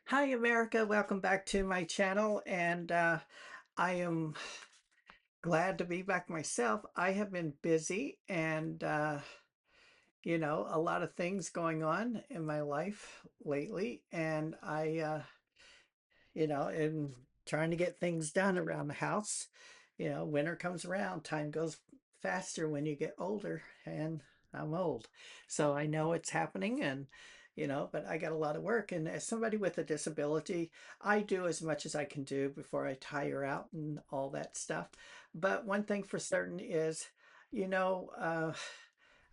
Hi, America. Welcome back to my channel. And I am glad to be back myself. I have been busy and, a lot of things going on in my life lately. And am trying to get things done around the house. Winter comes around, time goes faster when you get older, and I'm old. So I know it's happening and but I got a lot of work. And as somebody with a disability, I do as much as I can do before I tire out and all that stuff. But one thing for certain is, you know, uh,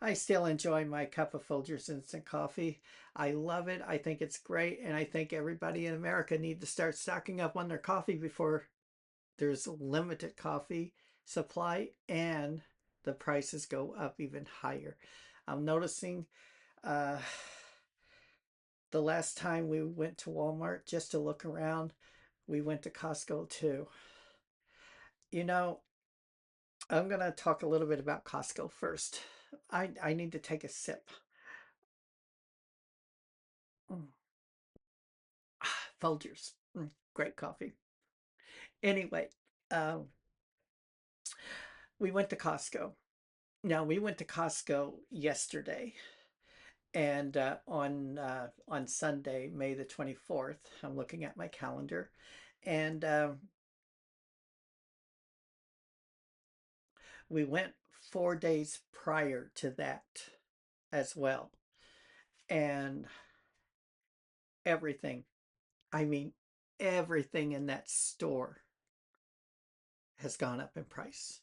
I still enjoy my cup of Folgers instant coffee. I love it. I think it's great, and I think everybody in America need to start stocking up on their coffee before there's limited coffee supply and the prices go up even higher. I'm noticing uh, the last time we went to Walmart just to look around, we went to Costco too. You know, I'm going to talk a little bit about Costco first. I need to take a sip. Mm. Folgers. Great coffee. Anyway, um, we went to Costco. Now we went to Costco yesterday, and on Sunday, May the 24th. I'm looking at my calendar, and we went 4 days prior to that as well, and everything. I mean, everything in that store has gone up in price.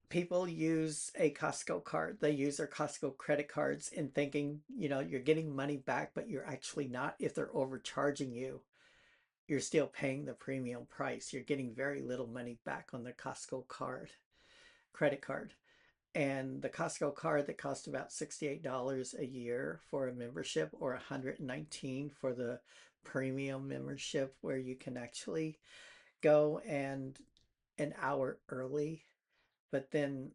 People use a Costco card. They use their Costco credit cards in thinking, you're getting money back, but you're actually not. If they're overcharging you, you're still paying the premium price. You're getting very little money back on the Costco credit card. And the Costco card that cost about $68 a year for a membership, or $119 for the premium membership, where you can actually go and an hour early, but then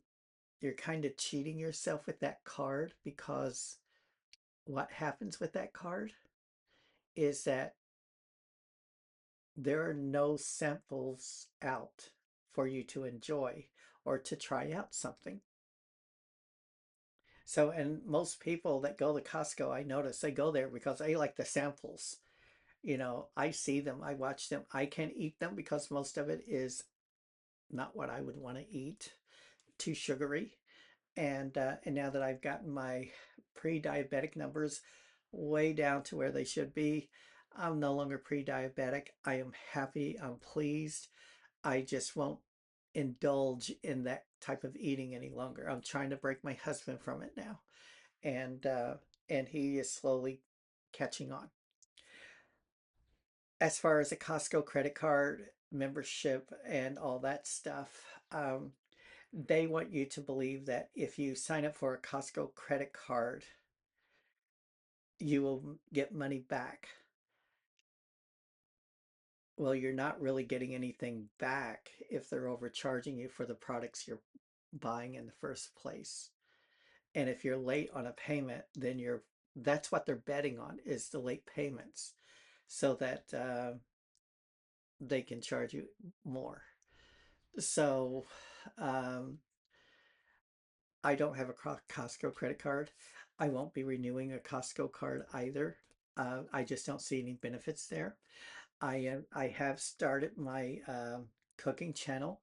you're kind of cheating yourself with that card, because what happens with that card is that there are no samples out for you to enjoy or to try out something. So, and most people that go to Costco, I notice they go there because they like the samples. I see them, I watch them. I can't eat them because most of it is not what I would want to eat, too sugary. And now that I've gotten my pre-diabetic numbers way down to where they should be, I'm no longer pre-diabetic. I am happy. I'm pleased. I just won't indulge in that type of eating any longer. I'm trying to break my husband from it now, and uh, and he is slowly catching on. As far as a Costco credit card membership and all that stuff, they want you to believe that if you sign up for a Costco credit card, you will get money back. Well, you're not really getting anything back if they're overcharging you for the products you're buying in the first place. And if you're late on a payment, then that's what they're betting on, is the late payments, so that they can charge you more. So um, I don't have a Costco credit card. I won't be renewing a Costco card either. I just don't see any benefits there. I have started my cooking channel,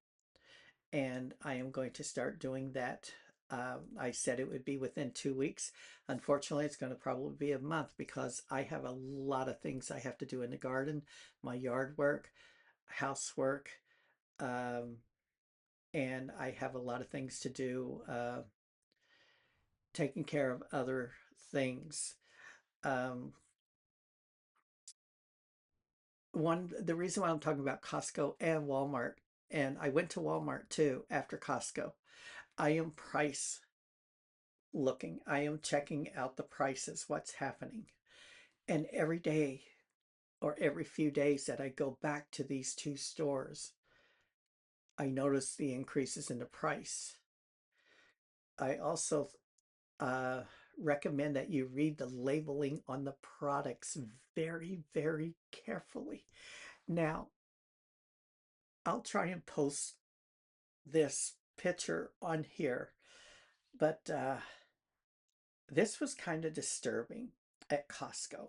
and I am going to start doing that. I said it would be within 2 weeks. Unfortunately, it's going to probably be a month, because I have a lot of things I have to do in the garden, my yard work, housework, um, and I have a lot of things to do, taking care of other things. Um, the reason why I'm talking about Costco and Walmart, and I went to Walmart too after Costco. I am price looking. I am checking out the prices, what's happening. And every day, or every few days that I go back to these two stores, I notice the increases in the price. I also uh, recommend that you read the labeling on the products very, very carefully. Now, I'll try and post this picture on here, but this was kind of disturbing at Costco.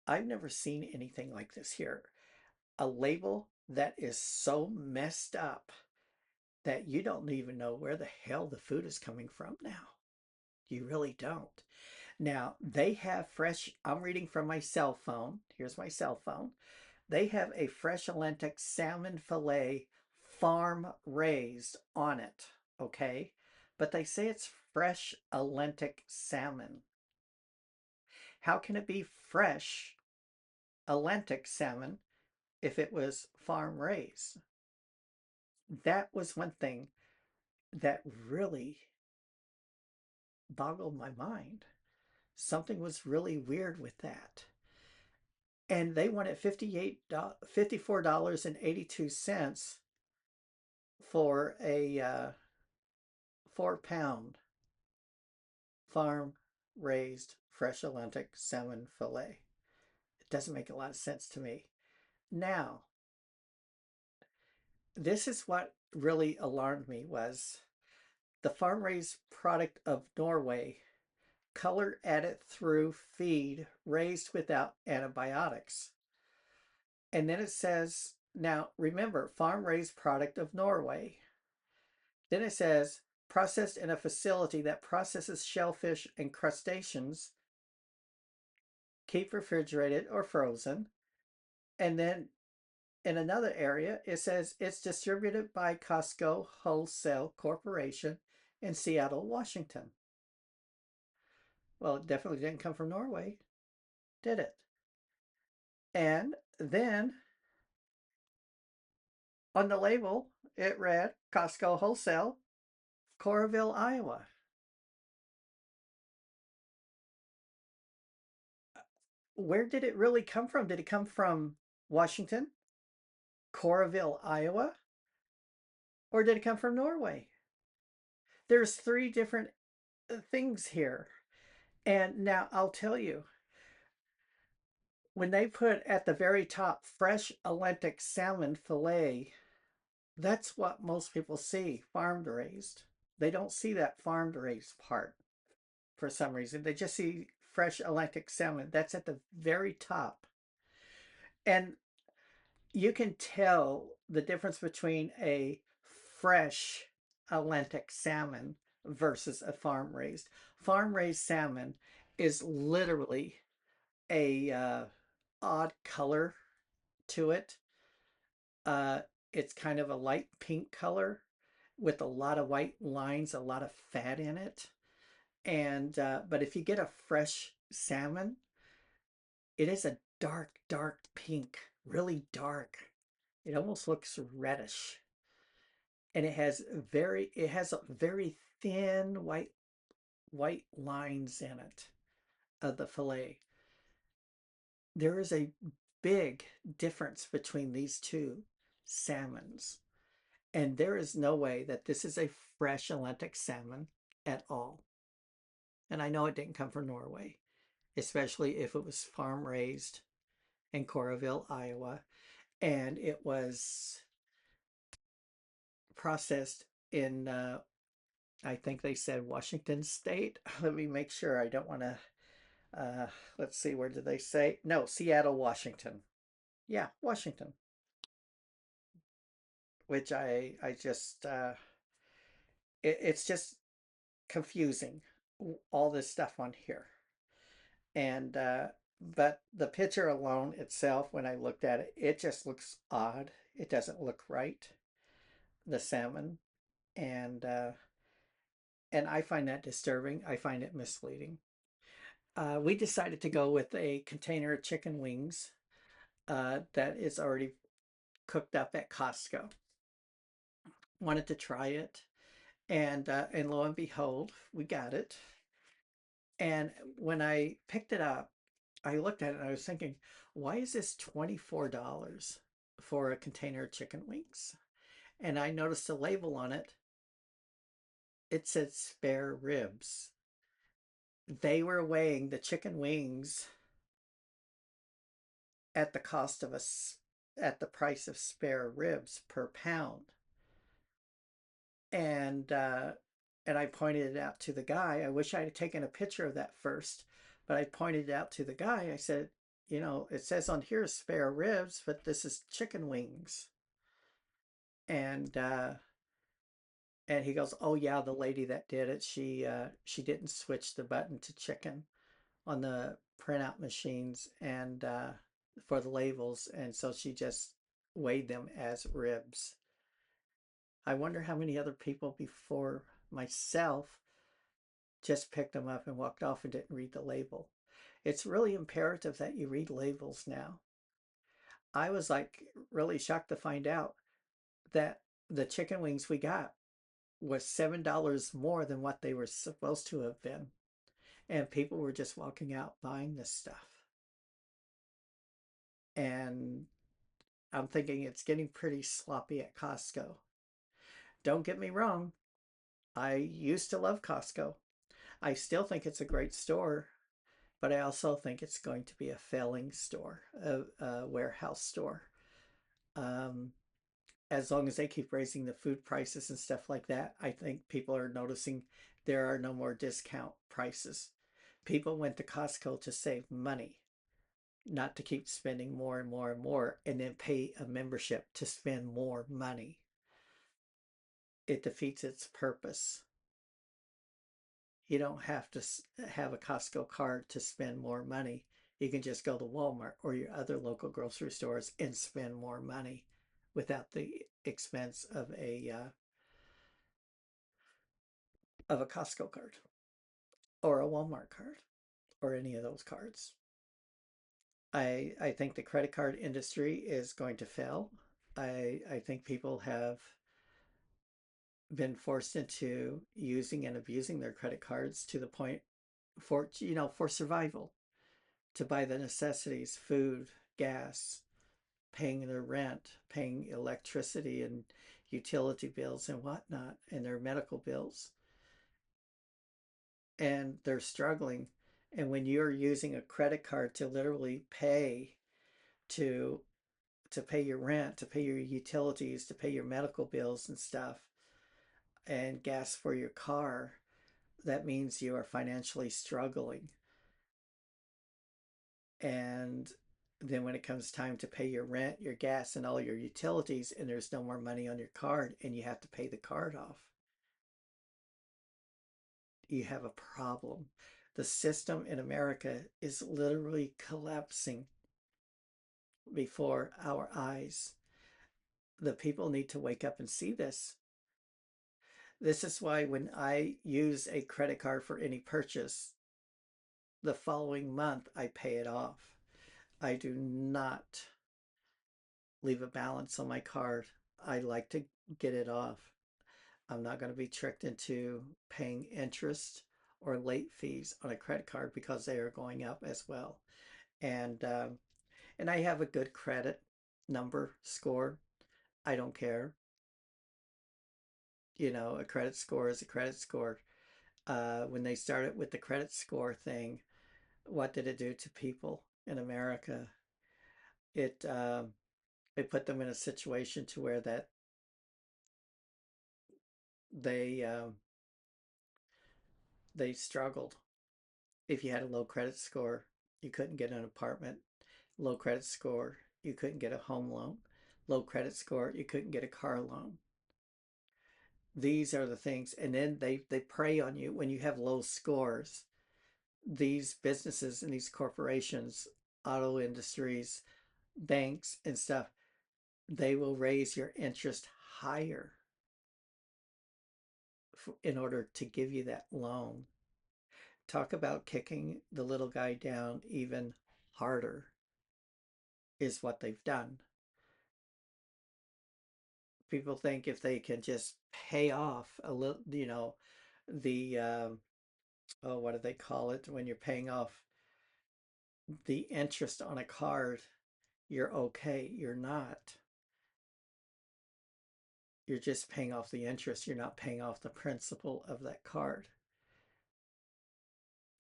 I've never seen anything like this here. A label that is so messed up that you don't even know where the hell the food is coming from now. You really don't. Now, they have fresh, I'm reading from my cell phone. Here's my cell phone. They have a fresh Atlantic salmon fillet farm raised on it, okay? But they say it's fresh Atlantic salmon. How can it be fresh Atlantic salmon if it was farm raised? That was one thing that really boggled my mind. Something was really weird with that. And they wanted $54.82 for a 4 pound farm raised fresh Atlantic salmon fillet. It doesn't make a lot of sense to me. Now, this is what really alarmed me was the farm raised product of Norway, color added through feed raised without antibiotics. And then it says, now remember, farm raised product of Norway. Then it says, processed in a facility that processes shellfish and crustaceans, keep refrigerated or frozen. And then in another area, it says it's distributed by Costco Wholesale Corporation in Seattle, Washington. Well, it definitely didn't come from Norway, did it? And then on the label, it read Costco Wholesale, Coralville, Iowa. Where did it really come from? Did it come from Washington, Coralville, Iowa, or did it come from Norway? There's three different things here. And now I'll tell you, when they put at the very top fresh Atlantic salmon fillet, that's what most people see, farm raised. They don't see that farm raised part for some reason. They just see fresh Atlantic salmon. That's at the very top. And you can tell the difference between a fresh Atlantic salmon versus a farm raised. Farm raised salmon is literally a odd color to it. Uh, it's kind of a light pink color with a lot of white lines, a lot of fat in it. And but if you get a fresh salmon, it is a dark, dark pink, really dark. It almost looks reddish, and it has a very thin white lines in it of the fillet. There is a big difference between these two salmons, and there is no way that this is a fresh Atlantic salmon at all. And I know it didn't come from Norway, especially if it was farm raised in Coralville, Iowa, and it was processed in I think they said Washington State. Let me make sure. I don't want to. Let's see. Where did they say? No, Seattle, Washington. Yeah, Washington. Which I just it's just confusing, all this stuff on here. And but the picture alone itself, when I looked at it, it just looks odd. It doesn't look right. The salmon, and uh, and I find that disturbing. I find it misleading. We decided to go with a container of chicken wings that is already cooked up at Costco. Wanted to try it, and lo and behold, we got it. And when I picked it up, I looked at it and I was thinking, why is this $24 for a container of chicken wings? And I noticed a label on it. It said spare ribs. They were weighing the chicken wings at the cost of at the price of spare ribs per pound. And and I pointed it out to the guy. I wish I had taken a picture of that first, but I pointed it out to the guy. I said, you know, it says on here spare ribs, but this is chicken wings. And and he goes, "Oh yeah, the lady that did it, she didn't switch the button to chicken on the printout machines and for the labels, and so she just weighed them as ribs." I wonder how many other people before myself just picked them up and walked off and didn't read the label. It's really imperative that you read labels now. I was like really shocked to find out that the chicken wings we got was $7 more than what they were supposed to have been. And people were just walking out buying this stuff. And I'm thinking it's getting pretty sloppy at Costco. Don't get me wrong, I used to love Costco. I still think it's a great store, but I also think it's going to be a failing store, a warehouse store. Um, as long as they keep raising the food prices and stuff like that, I think people are noticing there are no more discount prices. People went to Costco to save money, not to keep spending more and more and more and then pay a membership to spend more money. It defeats its purpose. You don't have to have a Costco card to spend more money. You can just go to Walmart or your other local grocery stores and spend more money without the expense of a Costco card or a Walmart card or any of those cards. I think the credit card industry is going to fail. I think people have been forced into using and abusing their credit cards to the point for for survival, to buy the necessities, food, gas, paying their rent, paying electricity and utility bills and whatnot, and their medical bills. And they're struggling. And when you're using a credit card to literally pay to pay your rent, to pay your utilities, to pay your medical bills and stuff, and gas for your car, that means you are financially struggling. And then when it comes time to pay your rent, your gas, and all your utilities, and there's no more money on your card and you have to pay the card off, you have a problem. The system in America is literally collapsing before our eyes. The people need to wake up and see this. This is why when I use a credit card for any purchase, the following month I pay it off. I do not leave a balance on my card. I like to get it off. I'm not going to be tricked into paying interest or late fees on a credit card because they are going up as well. And and I have a good credit number score. I don't care. You know, a credit score is a credit score. When they started with the credit score thing, what did it do to people in America? It it put them in a situation to where that they they struggled. If you had a low credit score, you couldn't get an apartment. Low credit score, you couldn't get a home loan. Low credit score, you couldn't get a car loan. These are the things, and then they prey on you when you have low scores. These businesses and these corporations, auto industries, banks and stuff, they will raise your interest higher in order to give you that loan. Talk about kicking the little guy down even harder is what they've done. People think if they can just pay off a little, the oh, what do they call it when you're paying off the interest on a card, you're okay. You're not. You're just paying off the interest. You're not paying off the principal of that card.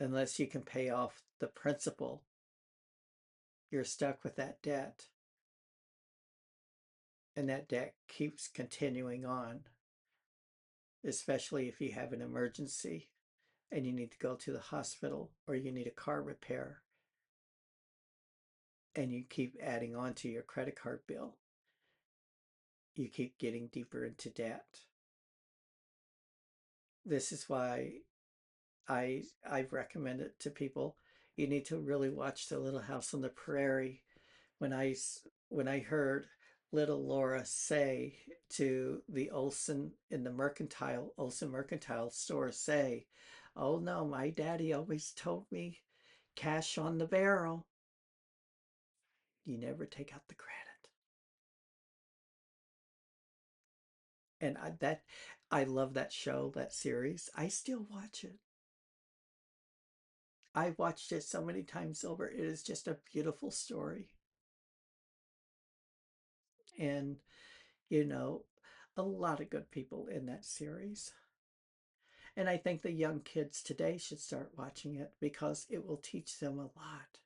unless you can pay off the principal, you're stuck with that debt. And that debt keeps continuing on, especially if you have an emergency and you need to go to the hospital or you need a car repair and you keep adding on to your credit card bill. You keep getting deeper into debt. This is why I've recommended to people you need to really watch The Little House on the Prairie. When I heard little Laura say to the Olson in the Olson Mercantile store say, "Oh no, my daddy always told me cash on the barrel. You never take out the credit." And I love that show, that series. I still watch it. I've watched it so many times over. It is just a beautiful story. And, you know, a lot of good people in that series. And I think the young kids today should start watching it because it will teach them a lot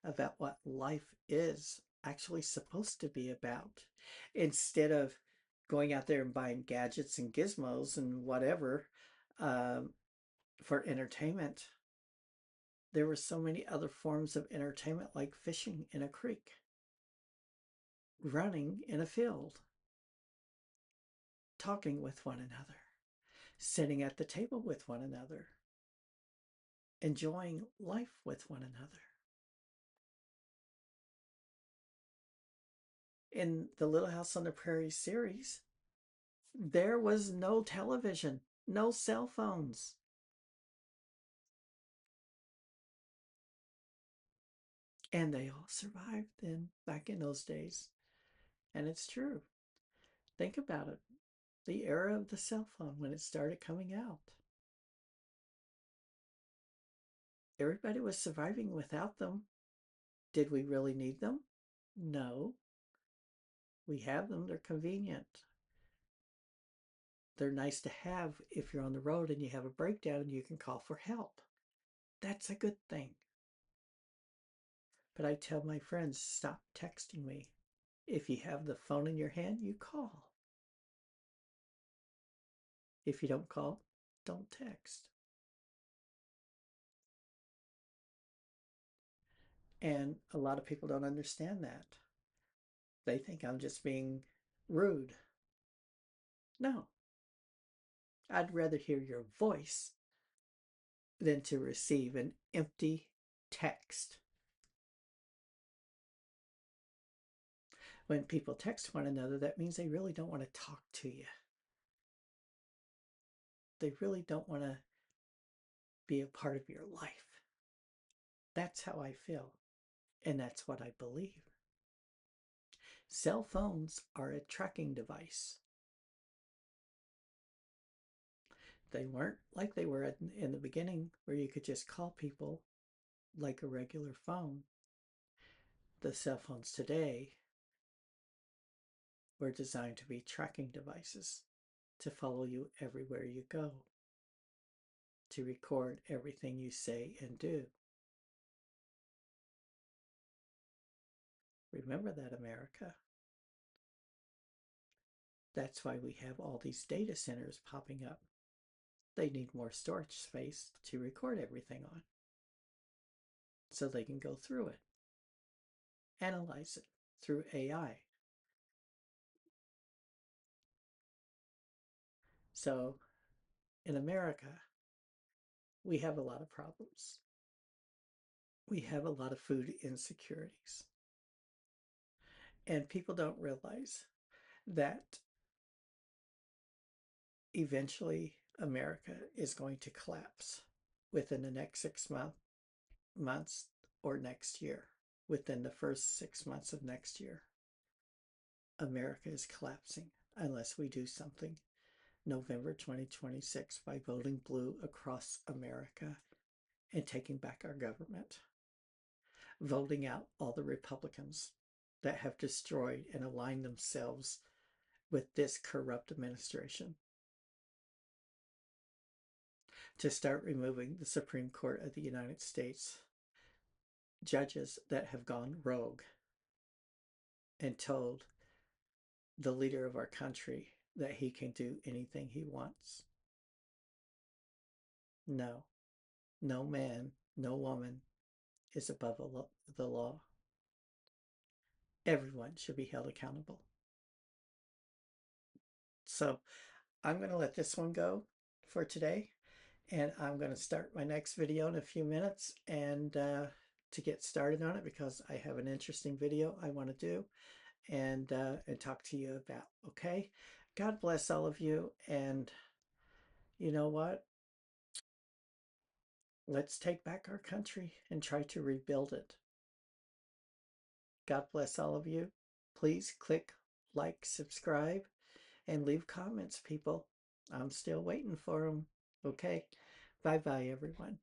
about what life is actually supposed to be about. Instead of going out there and buying gadgets and gizmos and whatever um, for entertainment, there were so many other forms of entertainment like fishing in a creek, running in a field, talking with one another, sitting at the table with one another, enjoying life with one another. In the Little House on the Prairie series, there was no television, no cell phones. And they all survived then back in those days. And it's true. Think about it. The era of the cell phone when it started coming out. Everybody was surviving without them. Did we really need them? No. We have them. They're convenient. They're nice to have if you're on the road and you have a breakdown and you can call for help. That's a good thing. But I tell my friends, stop texting me. If you have the phone in your hand, you call. If you don't call, don't text. And a lot of people don't understand that. They think I'm just being rude. No, I'd rather hear your voice than to receive an empty text. When people text one another, that means they really don't want to talk to you. They really don't want to be a part of your life. That's how I feel. And that's what I believe. Cell phones are a tracking device. They weren't like they were in the beginning, where you could just call people like a regular phone. The cell phones today were designed to be tracking devices to follow you everywhere you go, to record everything you say and do. Remember that, America. That's why we have all these data centers popping up. They need more storage space to record everything on so they can go through it, analyze it through AI. So in America, we have a lot of problems. We have a lot of food insecurities. And people don't realize that eventually America is going to collapse within the next 6 months or next year. Within the first 6 months of next year, America is collapsing unless we do something. November 2026 by voting blue across America and taking back our government. Voting out all the Republicans that have destroyed and aligned themselves with this corrupt administration. to start removing the Supreme Court of the United States judges that have gone rogue and told the leader of our country that he can do anything he wants. No, no man, no woman is above the law. Everyone should be held accountable. So I'm going to let this one go for today. And I'm going to start my next video in a few minutes and to get started on it, because I have an interesting video I want to do and talk to you about. Okay, God bless all of you, and you know what, let's take back our country and try to rebuild it. God bless all of you. Please click like, subscribe, and leave comments, people. I'm still waiting for them. Okay, bye bye everyone.